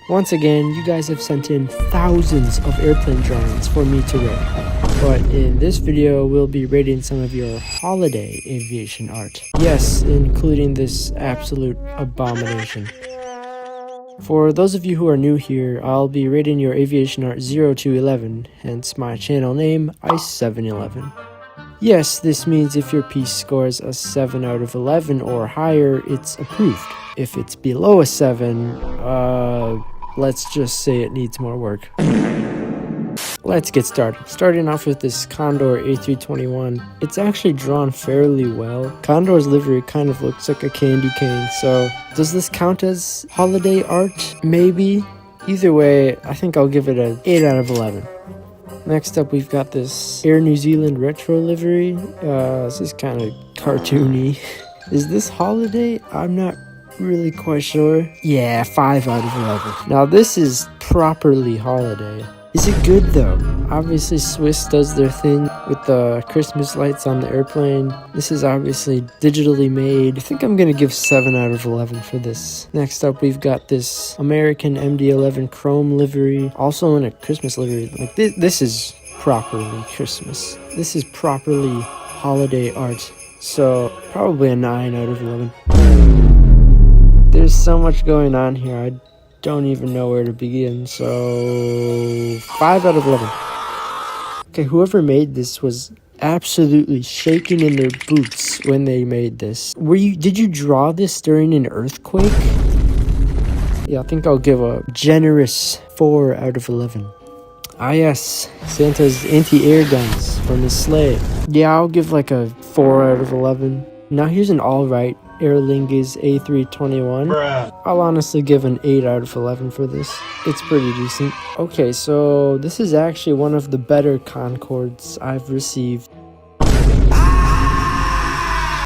Once again, you guys have sent in thousands of airplane drawings for me to rate. But in this video, we'll be rating some of your holiday aviation art. Yes, including this absolute abomination. For those of you who are new here, I'll be rating your aviation art 0 to 11, hence my channel name, Ice711. Yes, this means if your piece scores a 7 out of 11 or higher, it's approved. If it's below a 7, let's just say it needs more work. Let's get started. Starting off with this Concorde A321. It's actually drawn fairly well. Concorde's livery kind of looks like a candy cane, so does this count as holiday art? Maybe. Either way, I think I'll give it an 8 out of 11. Next up, we've got this Air New Zealand retro livery. This is kind of cartoony. Is this holiday? I'm not really quite sure. Yeah, 5 out of 11. Now this is properly holiday. Is it good though? Obviously Swiss does their thing with the Christmas lights on the airplane. This is obviously digitally made. I think I'm gonna give 7 out of 11 for this. Next up, we've got this American MD-11 chrome livery, also in a Christmas livery. Like this is properly Christmas. This is properly holiday art. So probably a 9 out of 11. There's so much going on here. I don't even know where to begin, so 5 out of 11. Okay, whoever made this was absolutely shaking in their boots when they made this. Did you draw this during an earthquake? Yeah, I think I'll give a generous 4 out of 11. Ah yes, Santa's anti-air guns from his sleigh. Yeah, I'll give like a 4 out of 11. Now here's an alright Aer Lingus A321. I'll honestly give an 8 out of 11 for this. It's pretty decent. Okay, so this is actually one of the better Concordes I've received.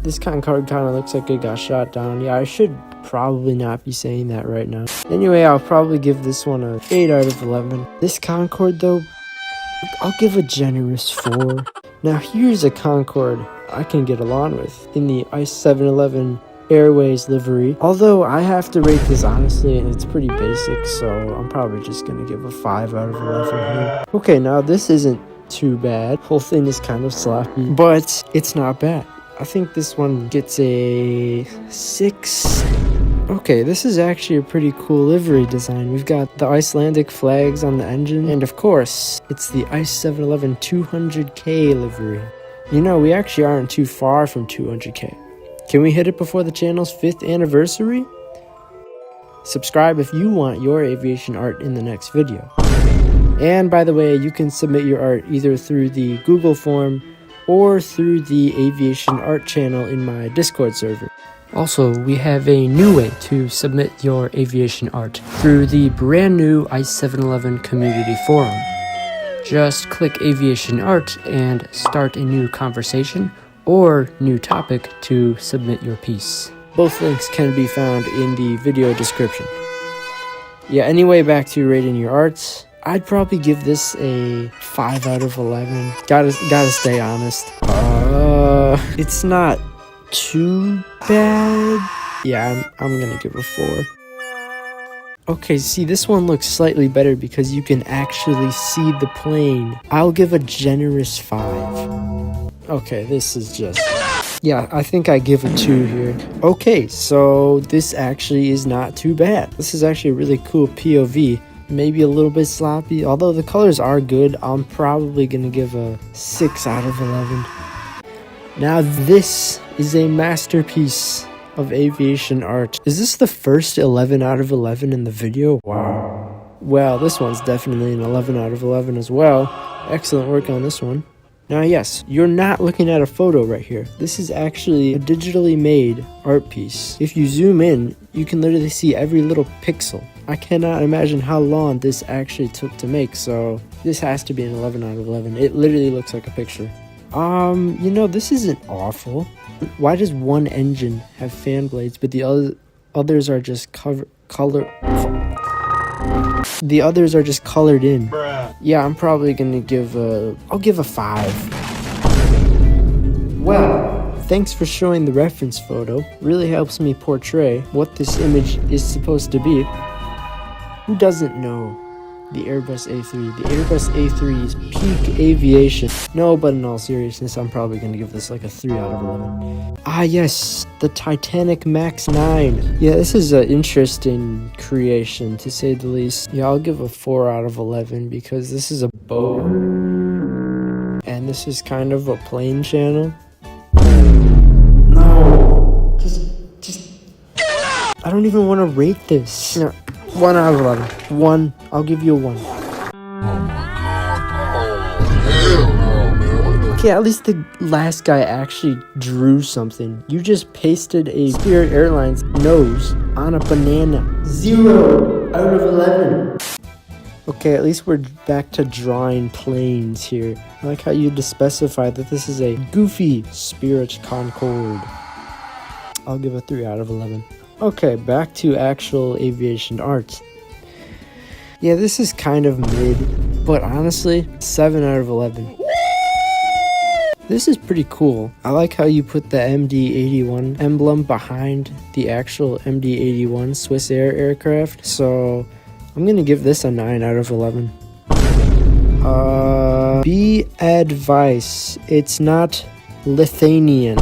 This Concorde kind of looks like it got shot down. Yeah, I should probably not be saying that right now. Anyway, I'll probably give this one a 8 out of 11. This Concorde though, I'll give a generous 4. Now here's a Concorde I can get along with in the Ice711 Airways livery. Although I have to rate this honestly, and it's pretty basic, so I'm probably just gonna give a 5 out of 11 here. Okay, now this isn't too bad. Whole thing is kind of sloppy, but it's not bad. I think this one gets a 6. Okay, this is actually a pretty cool livery design. We've got the Icelandic flags on the engine, and of course, it's the Ice711 200K livery. You know, we actually aren't too far from 200K. Can we hit it before the channel's 5th anniversary? Subscribe if you want your aviation art in the next video. And by the way, you can submit your art either through the Google form or through the aviation art channel in my Discord server. Also, we have a new way to submit your aviation art through the brand new Ice711 community forum. Just click aviation art and start a new conversation or new topic to submit your piece. Both links can be found in the video description. Yeah, anyway, back to rating your arts. I'd probably give this a 5 out of 11. Gotta stay honest. It's not too bad. Yeah, I'm gonna give a 4. Okay, see, this one looks slightly better because you can actually see the plane. I'll give a generous 5. Okay, this is just... Yeah, I think I give a 2 here. Okay, so this actually is not too bad. This is actually a really cool POV. Maybe a little bit sloppy, although the colors are good. I'm probably gonna give a 6 out of 11. Now this is a masterpiece of aviation art. Is this the first 11 out of 11 in the video? Wow. Well, this one's definitely an 11 out of 11 as well. Excellent work on this one. Now yes, you're not looking at a photo right here. This is actually a digitally made art piece. If you zoom in, you can literally see every little pixel. I cannot imagine how long this actually took to make, so this has to be an 11 out of 11. It literally looks like a picture. You know, this isn't awful. Why does one engine have fan blades, but the others are just The others are just colored in. Yeah, I'm probably gonna give I'll give a 5. Well, thanks for showing the reference photo. Really helps me portray what this image is supposed to be. Who doesn't know the Airbus A3? The Airbus A3 is peak aviation. No, but in all seriousness, I'm probably going to give this like a 3 out of 11. Ah, yes, the Titanic Max 9. Yeah, this is an interesting creation, to say the least. Yeah, I'll give a 4 out of 11 because this is a boat. And this is kind of a plane channel. No. Just... I don't even want to rate this. No. 1 out of 11. 1. I'll give you a 1. Okay, at least the last guy actually drew something. You just pasted a Spirit Airlines nose on a banana. 0 out of 11. Okay, at least we're back to drawing planes here. I like how you just specified that this is a goofy Spirit Concorde. I'll give a 3 out of 11. Okay, back to actual aviation art. Yeah, this is kind of mid, but honestly, 7 out of 11. This is pretty cool. I like how you put the MD-81 emblem behind the actual MD-81 Swiss Air aircraft, so I'm gonna give this a 9 out of 11. Be advice, it's not Lithuanian.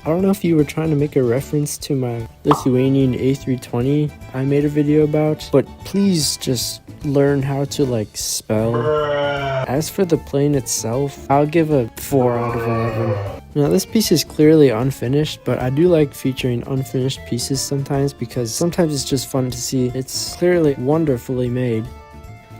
I don't know if you were trying to make a reference to my Lithuanian A320 I made a video about, but please just learn how to like spell. As for the plane itself, I'll give a 4 out of 11. Now this piece is clearly unfinished, but I do like featuring unfinished pieces sometimes because sometimes it's just fun to see. It's clearly wonderfully made.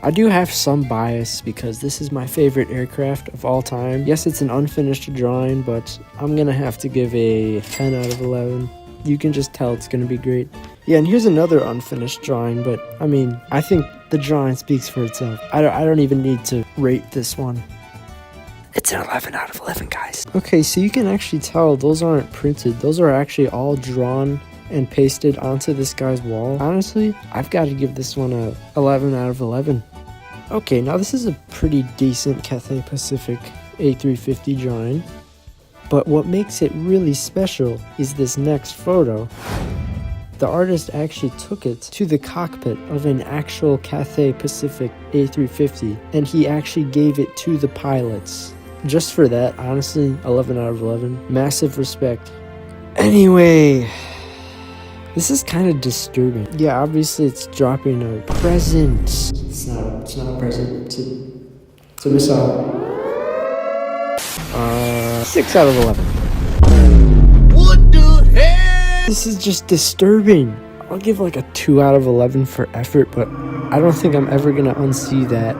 I do have some bias because this is my favorite aircraft of all time. Yes, it's an unfinished drawing, but I'm gonna have to give a 10 out of 11. You can just tell it's gonna be great. Yeah, and here's another unfinished drawing, but I mean, I think the drawing speaks for itself. I don't even need to rate this one. It's an 11 out of 11, guys. Okay, so you can actually tell those aren't printed. Those are actually all drawn and pasted onto this guy's wall. Honestly, I've got to give this one a 11 out of 11. Okay, now this is a pretty decent Cathay Pacific A350 drawing, but what makes it really special is this next photo. The artist actually took it to the cockpit of an actual Cathay Pacific A350, and he actually gave it to the pilots. Just for that, honestly, 11 out of 11. Massive respect. Anyway, this is kind of disturbing. Yeah, obviously it's dropping a present. It's not a present. It's a missile. 6 out of 11. What the heck? This is just disturbing. I'll give like a 2 out of 11 for effort, but I don't think I'm ever gonna unsee that.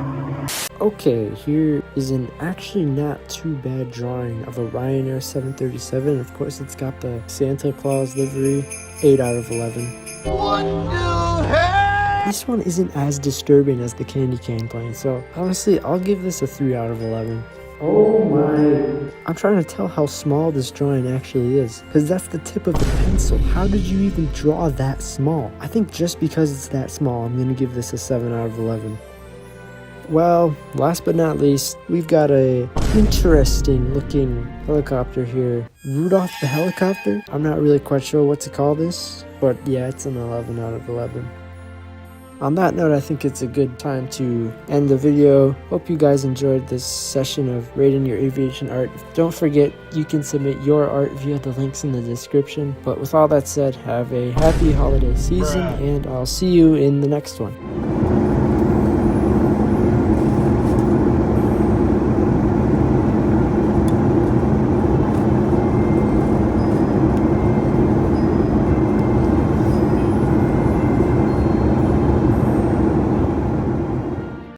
Okay, here is an actually not too bad drawing of a Ryanair 737. Of course, it's got the Santa Claus livery. 8 out of 11. What the heck? This one isn't as disturbing as the candy cane plane, so honestly, I'll give this a 3 out of 11. Oh my. I'm trying to tell how small this drawing actually is, because that's the tip of the pencil. How did you even draw that small? I think just because it's that small, I'm going to give this a 7 out of 11. Well, last but not least, we've got a interesting looking helicopter here. Rudolph the helicopter? I'm not really quite sure what to call this, but yeah, it's an 11 out of 11. On that note, I think it's a good time to end the video. Hope you guys enjoyed this session of rating your aviation art. Don't forget, you can submit your art via the links in the description. But with all that said, have a happy holiday season, and I'll see you in the next one.